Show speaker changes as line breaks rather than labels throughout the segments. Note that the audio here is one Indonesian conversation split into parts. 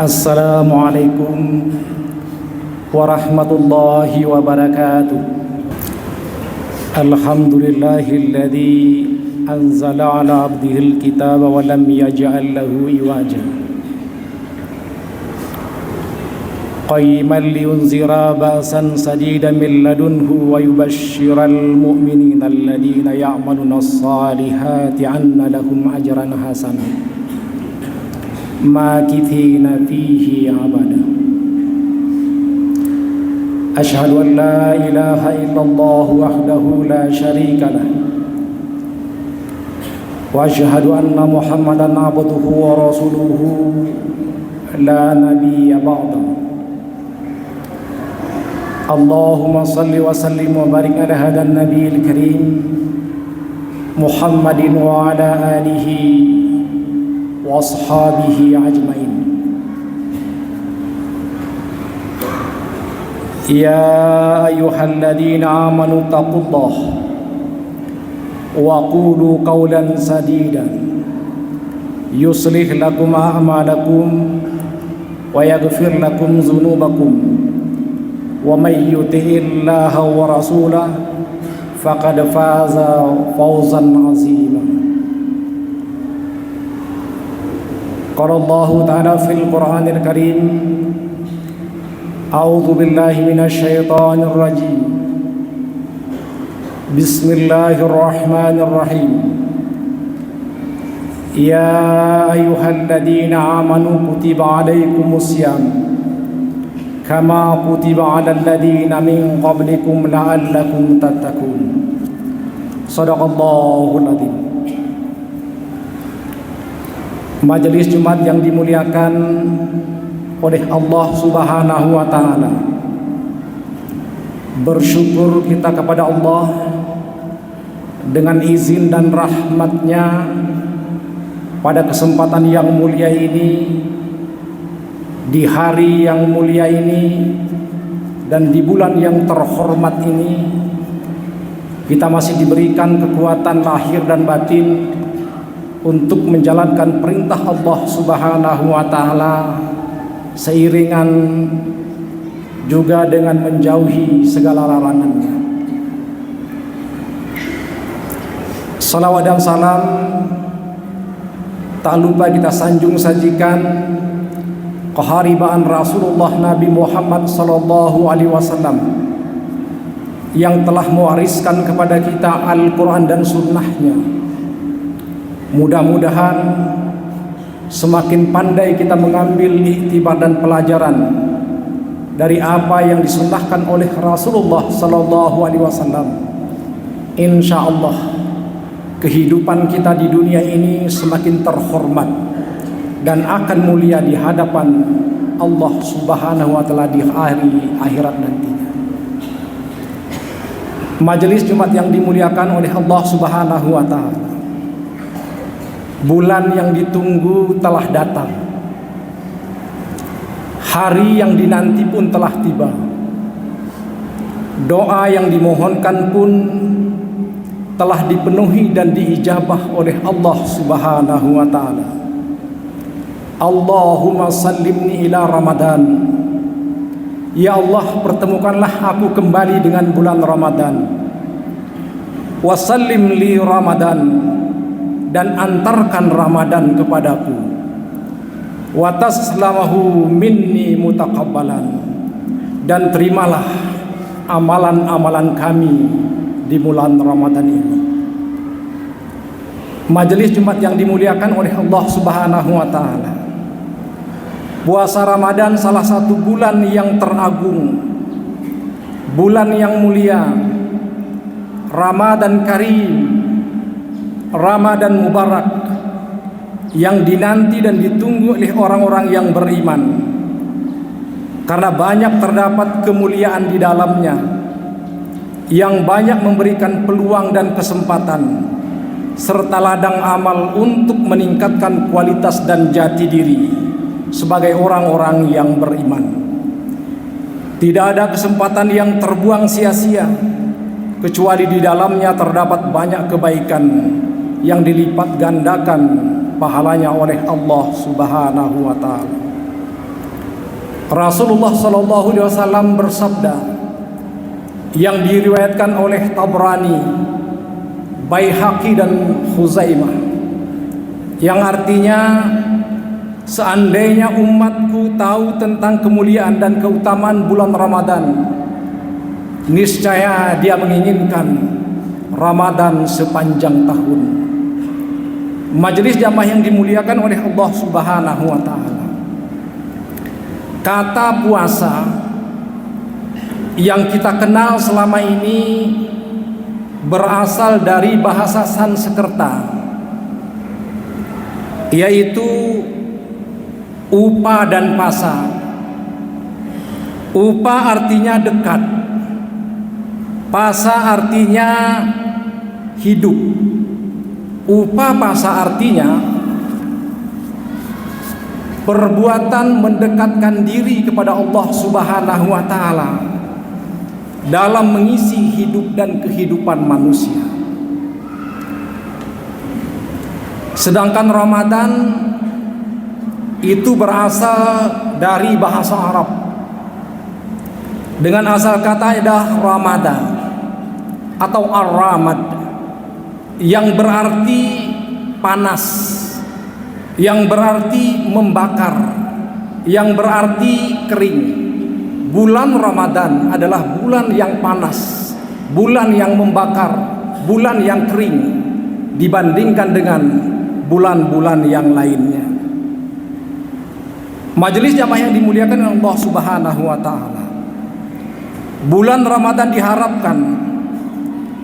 Assalamualaikum warahmatullahi wabarakatuh. Alhamdulillahilladzi anzala ala abdihil kitaba wa lam yaj'al lahu iwaja qayyiman liyunzira ba'san sadidan min ladunhu wa yubashshiral mu'minina alladhina ya'maluna as-salihati anna lahum ajran hasanan makithina fihi abada. Asyhadu an la ilaha illallah wahdahu la syarika lah wa asyhadu anna Muhammadan abduhu wa rasuluhu la nabiyya ba'da. Allahumma salli wa sallim wa barik ala hadan nabiyil karim Muhammadin wa ala alihi wa ashabihi ajmain. Ya ayyuhalladzina amanu taqullaha wa qulu qawlan sadidan yuslih lakum a'malakum wa yaghfir lakum dhunubakum wa may yuti'illaha wa rasulahu faqad faza fawzan 'azima. Qala Allahu ta'ala fil Qur'anil Karim, a'udzu billahi minasy syaithanir rajim. Bismillahirrahmanirrahim. Ya ayyuhalladzina amanu kutiba 'alaikumusiyam kama kutiba 'alal ladzina min qablikum la'allakum tattaqun. Shadaqallahul adzim. Majelis Jumat yang dimuliakan oleh Allah Subhanahu wa ta'ala, bersyukur kita kepada Allah dengan izin dan rahmatnya pada kesempatan yang mulia ini, di hari yang mulia ini, dan di bulan yang terhormat ini, kita masih diberikan kekuatan lahir dan batin untuk menjalankan perintah Allah Subhanahu wa ta'ala, seiringan juga dengan menjauhi segala larangannya. Salawat dan salam tak lupa kita sanjung sajikan keharibaan Rasulullah Nabi Muhammad sallallahu alaihi wasallam yang telah mewariskan kepada kita Al-Quran dan sunnahnya. Mudah-mudahan semakin pandai kita mengambil iktibar dan pelajaran dari apa yang disunnahkan oleh Rasulullah sallallahu alaihi wasallam. Insyaallah kehidupan kita di dunia ini semakin terhormat dan akan mulia di hadapan Allah Subhanahu wa taala di hari akhirat nantinya. Majelis Jumat yang dimuliakan oleh Allah Subhanahu wa taala, bulan yang ditunggu telah datang. Hari yang dinanti pun telah tiba. Doa yang dimohonkan pun telah dipenuhi dan diijabah oleh Allah Subhanahu wa ta'ala. Allahumma sallimni ila Ramadan. Ya Allah, pertemukanlah aku kembali dengan bulan Ramadan. Wa sallim li Ramadan, dan antarkan Ramadan kepadaku. Wa taslamahu minni mutaqabbalan, dan terimalah amalan-amalan kami di bulan Ramadan ini. Majelis Jumat yang dimuliakan oleh Allah Subhanahu wa taala, puasa Ramadan salah satu bulan yang teragung, bulan yang mulia, Ramadan Karim, Ramadan Mubarak, yang dinanti dan ditunggu oleh orang-orang yang beriman, karena banyak terdapat kemuliaan di dalamnya, yang banyak memberikan peluang dan kesempatan serta ladang amal untuk meningkatkan kualitas dan jati diri sebagai orang-orang yang beriman. Tidak ada kesempatan yang terbuang sia-sia, kecuali di dalamnya terdapat banyak kebaikan yang dilipat gandakan pahalanya oleh Allah Subhanahu wa ta'ala. Rasulullah sallallahu alaihi wasallam bersabda yang diriwayatkan oleh Tabrani, Baihaqi dan Khuzaimah, yang artinya, seandainya umatku tahu tentang kemuliaan dan keutamaan bulan Ramadan, niscaya dia menginginkan Ramadan sepanjang tahun. Majelis jamaah yang dimuliakan oleh Allah Subhanahu wa taala. Kata puasa yang kita kenal selama ini berasal dari bahasa Sanskerta, yaitu upa dan pasa. Upa artinya dekat, pasa artinya hidup. Upa pasa artinya perbuatan mendekatkan diri kepada Allah Subhanahu wa taala dalam mengisi hidup dan kehidupan manusia. Sedangkan Ramadan itu berasal dari bahasa Arab dengan asal kata Ramadan atau ar-ramad, yang berarti panas, yang berarti membakar, yang berarti kering. Bulan Ramadan adalah bulan yang panas, bulan yang membakar, bulan yang kering dibandingkan dengan bulan-bulan yang lainnya. Majelis jamaah yang dimuliakan Allah Subhanahu wa taala, bulan Ramadan diharapkan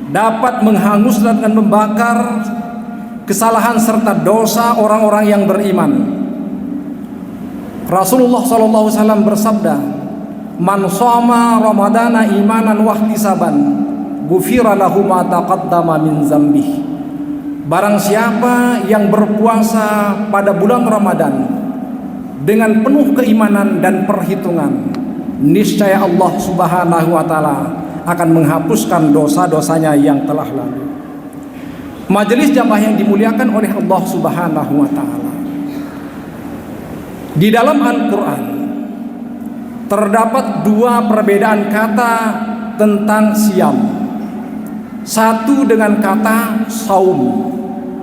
dapat menghanguskan dan membakar kesalahan serta dosa orang-orang yang beriman. Rasulullah SAW bersabda, "Man shoma Ramadana imanan wahtisaban, ghufira lahu ma taqaddama min dzambih." Barang siapa yang berpuasa pada bulan Ramadan dengan penuh keimanan dan perhitungan, niscaya Allah Subhanahu wa taala akan menghapuskan dosa-dosanya yang telah lalu. Majelis jamaah yang dimuliakan oleh Allah Subhanahu wa taala, di dalam Al-Qur'an terdapat dua perbedaan kata tentang siam. Satu dengan kata saum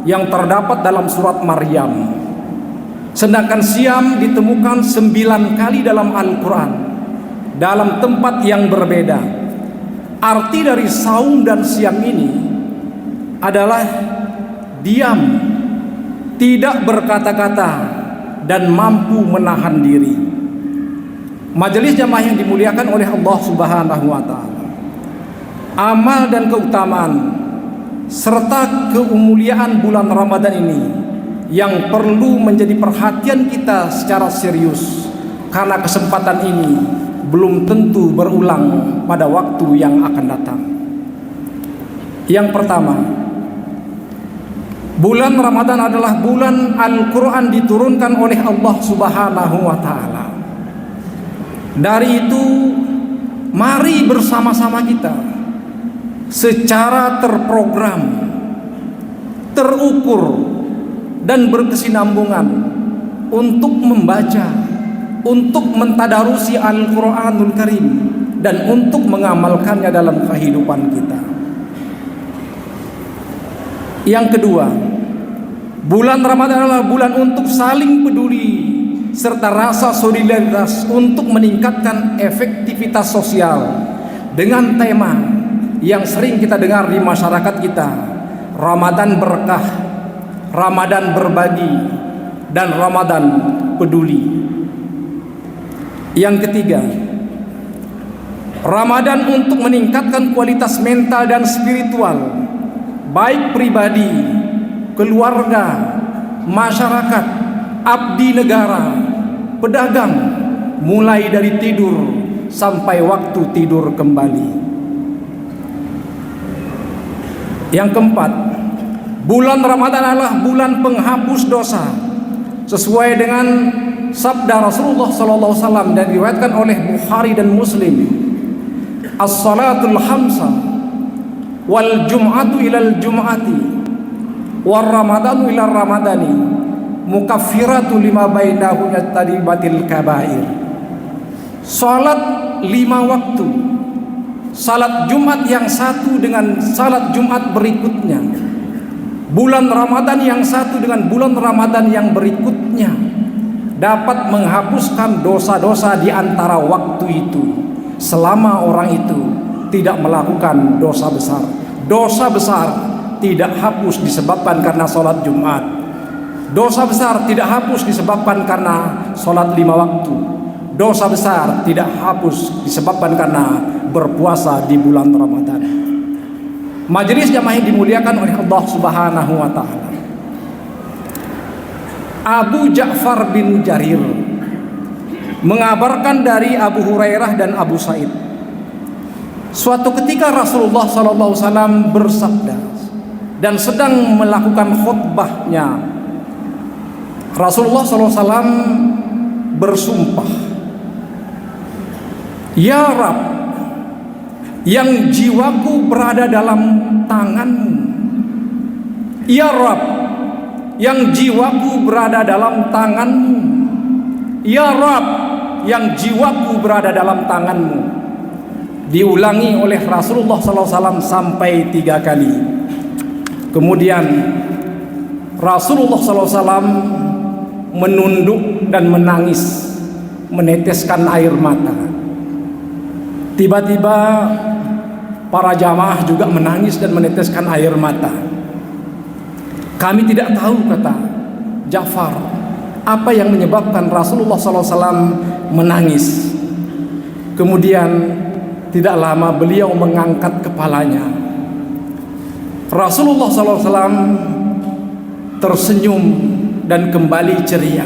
yang terdapat dalam surat Maryam, sedangkan siam ditemukan 9 kali dalam Al-Quran dalam tempat yang berbeda. Arti dari saum dan siam ini adalah diam, tidak berkata-kata, dan mampu menahan diri. Majelis jamaah yang dimuliakan oleh Allah Subhanahu wa taala, amal dan keutamaan serta kemuliaan bulan Ramadan ini yang perlu menjadi perhatian kita secara serius, karena kesempatan ini belum tentu berulang pada waktu yang akan datang. Yang pertama, bulan Ramadan adalah bulan Al-Quran diturunkan oleh Allah Subhanahu wa ta'ala. Dari itu, mari bersama-sama kita secara terprogram, terukur, dan berkesinambungan untuk membaca, untuk mentadarusi Al-Quranul Karim, dan untuk mengamalkannya dalam kehidupan kita. Yang kedua, bulan Ramadan adalah bulan untuk saling peduli serta rasa solidaritas untuk meningkatkan efektivitas sosial dengan tema yang sering kita dengar di masyarakat kita, Ramadan berkah, Ramadan berbagi, dan Ramadan peduli. Yang ketiga, Ramadan untuk meningkatkan kualitas mental dan spiritual, baik pribadi, keluarga, masyarakat, abdi negara, pedagang, mulai dari tidur sampai waktu tidur kembali. Yang keempat, bulan Ramadan adalah bulan penghapus dosa, sesuai dengan sabda Rasulullah SAW dan diriwayatkan oleh Bukhari dan Muslim, as-salatul khamsa wal jum'atu ilal jum'ati wal ramadanu ilal ramadani mukaffiratu lima bainahunna tadibatil kabair. Salat 5 waktu, salat Jumat yang satu dengan salat Jumat berikutnya, bulan Ramadan yang satu dengan bulan Ramadan yang berikutnya, dapat menghapuskan dosa-dosa di antara waktu itu, selama orang itu tidak melakukan dosa besar. Dosa besar tidak hapus disebabkan karena salat Jumat. Dosa besar tidak hapus disebabkan karena salat 5 waktu. Dosa besar tidak hapus disebabkan karena berpuasa di bulan Ramadan. Majelis jamaah yang dimuliakan oleh Allah Subhanahu wa taala. Abu Ja'far bin Jarir mengabarkan dari Abu Hurairah dan Abu Sa'id, suatu ketika Rasulullah SAW bersabda dan sedang melakukan khutbahnya, Rasulullah SAW bersumpah, "Ya Rabb, yang jiwaku berada dalam tanganmu. Ya Rabb, yang jiwaku berada dalam tanganmu. Ya Rabb, yang jiwaku berada dalam tanganmu." Diulangi oleh Rasulullah SAW sampai 3 kali. Kemudian Rasulullah SAW menunduk dan menangis, meneteskan air mata. Tiba-tiba para jamaah juga menangis dan meneteskan air mata. "Kami tidak tahu," kata Ja'far, "apa yang menyebabkan Rasulullah SAW menangis." Kemudian tidak lama beliau mengangkat kepalanya. Rasulullah SAW tersenyum dan kembali ceria.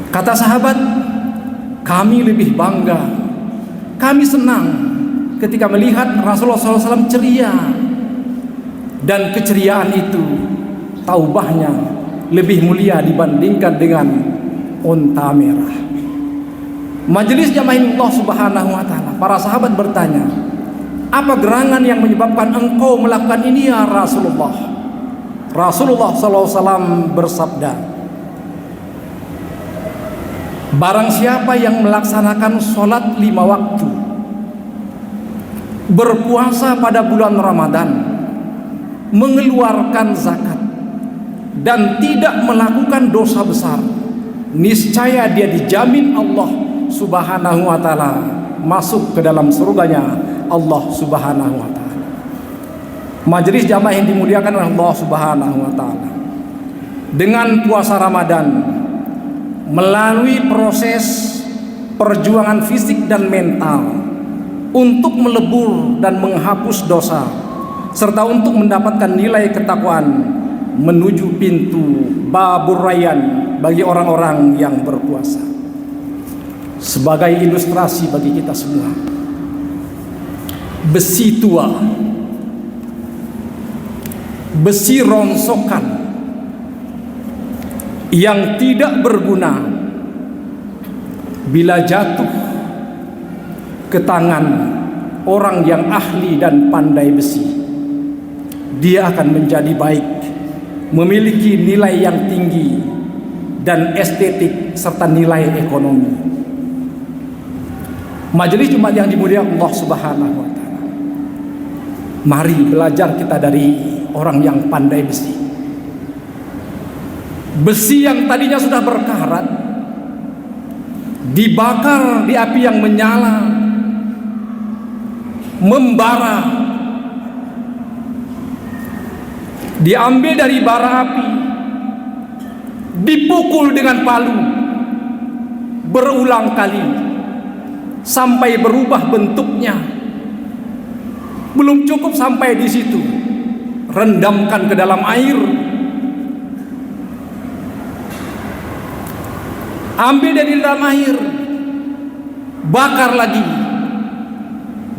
Kata sahabat, "Kami lebih bangga, kami senang ketika melihat Rasulullah SAW ceria, dan keceriaan itu, taubahnya lebih mulia dibandingkan dengan unta merah." Majelis jamaah Allah Subhanahu wa taala, para sahabat bertanya, "Apa gerangan yang menyebabkan engkau melakukan ini ya Rasulullah?" Rasulullah SAW bersabda, "Barang siapa yang melaksanakan sholat 5 waktu, berpuasa pada bulan Ramadan, mengeluarkan zakat, dan tidak melakukan dosa besar, niscaya dia dijamin Allah Subhanahu wa ta'ala masuk ke dalam surganya Allah Subhanahu wa ta'ala." Majelis jamaah yang dimuliakan oleh Allah Subhanahu wa ta'ala, dengan puasa Ramadan, melalui proses perjuangan fisik dan mental untuk melebur dan menghapus dosa, serta untuk mendapatkan nilai ketakwaan menuju pintu babur rayyan bagi orang-orang yang berpuasa. Sebagai ilustrasi bagi kita semua, besi tua, besi rongsokan yang tidak berguna, bila jatuh ke tangan orang yang ahli dan pandai besi, dia akan menjadi baik, memiliki nilai yang tinggi dan estetik serta nilai ekonomi. Majelis Jumat yang dimuliakan Allah Subhanahu wa ta'ala, mari belajar kita dari orang yang pandai besi. Besi yang tadinya sudah berkarat, dibakar di api yang menyala, membara, diambil dari bara api, dipukul dengan palu berulang kali sampai berubah bentuknya. Belum cukup sampai di situ, rendamkan ke dalam air, ambil dari dalam air, bakar lagi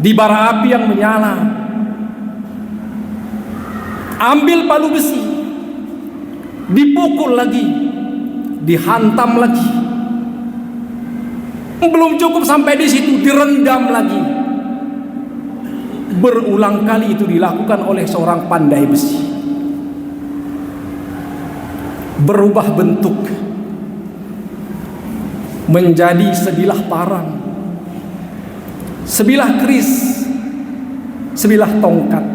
di bara api yang menyala, ambil palu besi, dipukul lagi, dihantam lagi. Belum cukup sampai di situ, direndam lagi. Berulang kali itu dilakukan oleh seorang pandai besi. Berubah bentuk, menjadi sebilah parang, sebilah keris, sebilah tongkat.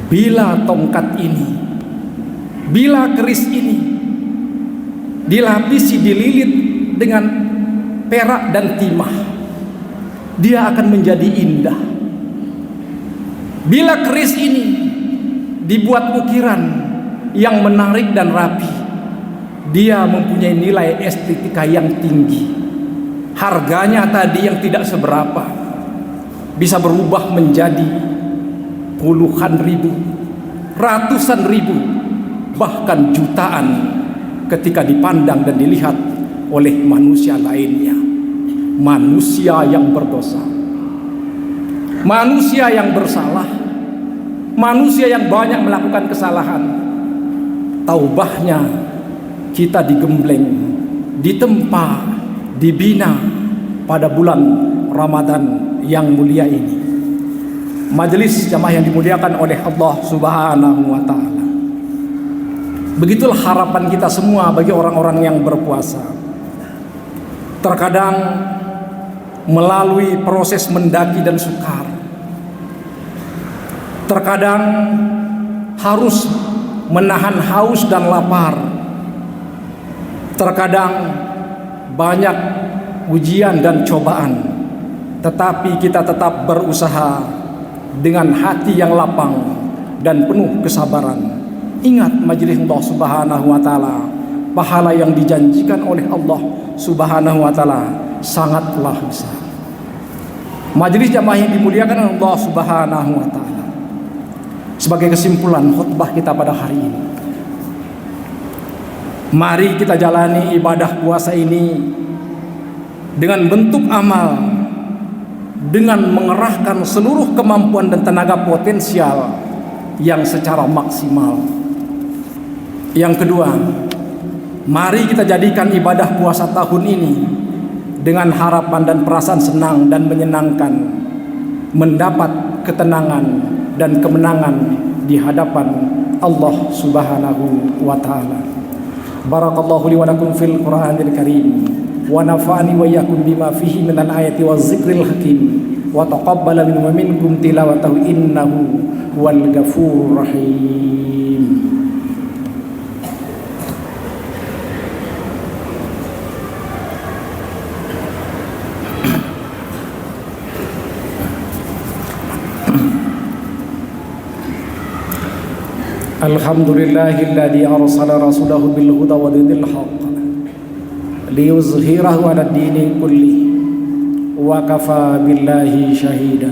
Bila tongkat ini, bila keris ini dilapisi, dililit dengan perak dan timah, dia akan menjadi indah. Bila keris ini dibuat ukiran yang menarik dan rapi, dia mempunyai nilai estetika yang tinggi. Harganya tadi yang tidak seberapa bisa berubah menjadi puluhan ribu, ratusan ribu, bahkan jutaan ketika dipandang dan dilihat oleh manusia lainnya. Manusia yang berdosa, manusia yang bersalah, manusia yang banyak melakukan kesalahan. Taubahnya kita digembleng, ditempa, dibina pada bulan Ramadan yang mulia ini. Majelis jamaah yang dimuliakan oleh Allah Subhanahu wa ta'ala, begitulah harapan kita semua bagi orang-orang yang berpuasa. Terkadang melalui proses mendaki dan sukar, terkadang harus menahan haus dan lapar, terkadang banyak ujian dan cobaan, tetapi kita tetap berusaha dengan hati yang lapang dan penuh kesabaran. Ingat majelis Allah Subhanahu wa ta'ala, pahala yang dijanjikan oleh Allah Subhanahu wa ta'ala sangatlah besar. Majelis jamaah yang dimuliakan Allah Subhanahu wa ta'ala, sebagai kesimpulan khutbah kita pada hari ini, mari kita jalani ibadah puasa ini dengan bentuk amal, dengan mengerahkan seluruh kemampuan dan tenaga potensial yang secara maksimal. Yang kedua, mari kita jadikan ibadah puasa tahun ini dengan harapan dan perasaan senang dan menyenangkan, mendapat ketenangan dan kemenangan di hadapan Allah Subhanahu wa ta'ala. Barakallahu li wa lakum fil Qur'anil Karim, wa nafa'ani wa iyyakum bima fihi minal ayati waz zikril hakim, wa taqabbala minna wa minkum tilawatahu innahu huwal ghafurur rahim. Alhamdulillahilladzi arsala rasulahu bil huda wa dinil haqq liyuzhirahu 'alad dini kulli wa kafa billahi shahida.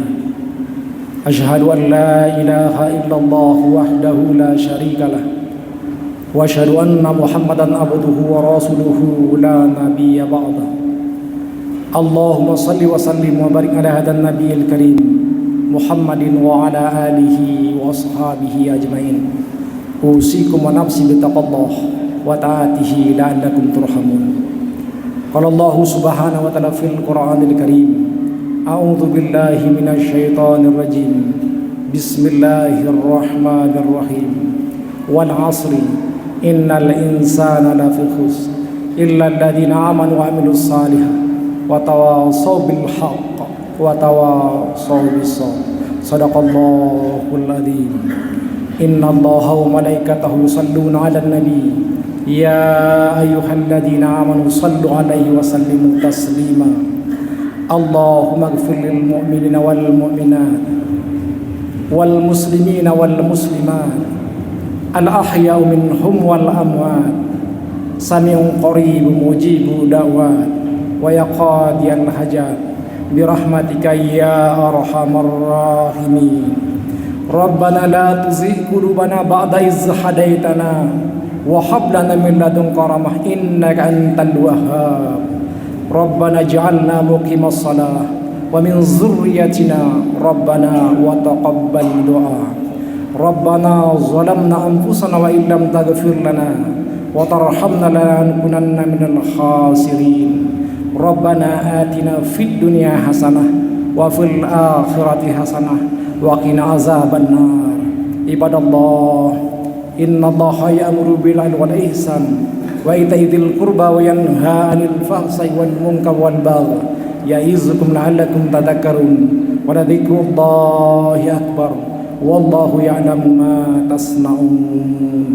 Asyhadu an la ilaha illallah wahdahu la syarika lah wa asyhadu anna Muhammadan abduhu wa rasuluhu la nabiyya ba'da. Allahumma shalli wa sallim wa barik ala hadan nabiyil karim Muhammadin wa ala alihi wa ashabihi ajmain. Usikum wa nafsi bitaqallah wa ta'atihi la'allakum turhamun. Qala Allah Subhanahu wa ta'ala fil Qur'anil Karim, a'udzu billahi minasy syaithanir rajim. Bismillahirrahmanirrahim. Wal 'asri innal insana lafi khusr illa alladziina aamanu wa 'amilus shalihaati wa tawashaw bil haqq wa tawashaw bis sabr. Shadaqallahul 'adzim. Inna Allaha wa malaikatahu yusalluna 'alan nabi ya ayyuhalladzina amanu sallu 'alaihi wa sallimu taslima. Allahumma ighfir lil mu'minina wal mu'minat wal muslimina wal muslimat al ahya'u minhum wal amwat sami'un qaribun mujibud da'wat wa yaqadiyal hajat birahmatika ya arhamar rahimin. Rabbana la tuzigh qulubana ba'da idh hadaytana wa hab lana min ladunka rahmah innaka antal wahhab. Rabbana ij'alna muqimas shalah wa min dzurriyyatina Rabbana wa taqabbal du'a. Rabbana zalamna anfusana wa illam taghfir lana wa tarhamna lanakunanna minal khasirin. Rabbana atina fid dunya hasanah wa fil akhirati hasanah wa qina azabannar. Ibadallah, innallaha ya'muru bil 'adli wal ihsan wa ita'idil qurba wa yanha 'anil fahsai wal munkar wal baghi ya'izukum la'allakum tadhakkarun wa ladzikrullahi akbar wallahu ya'lamu ma tasna'un.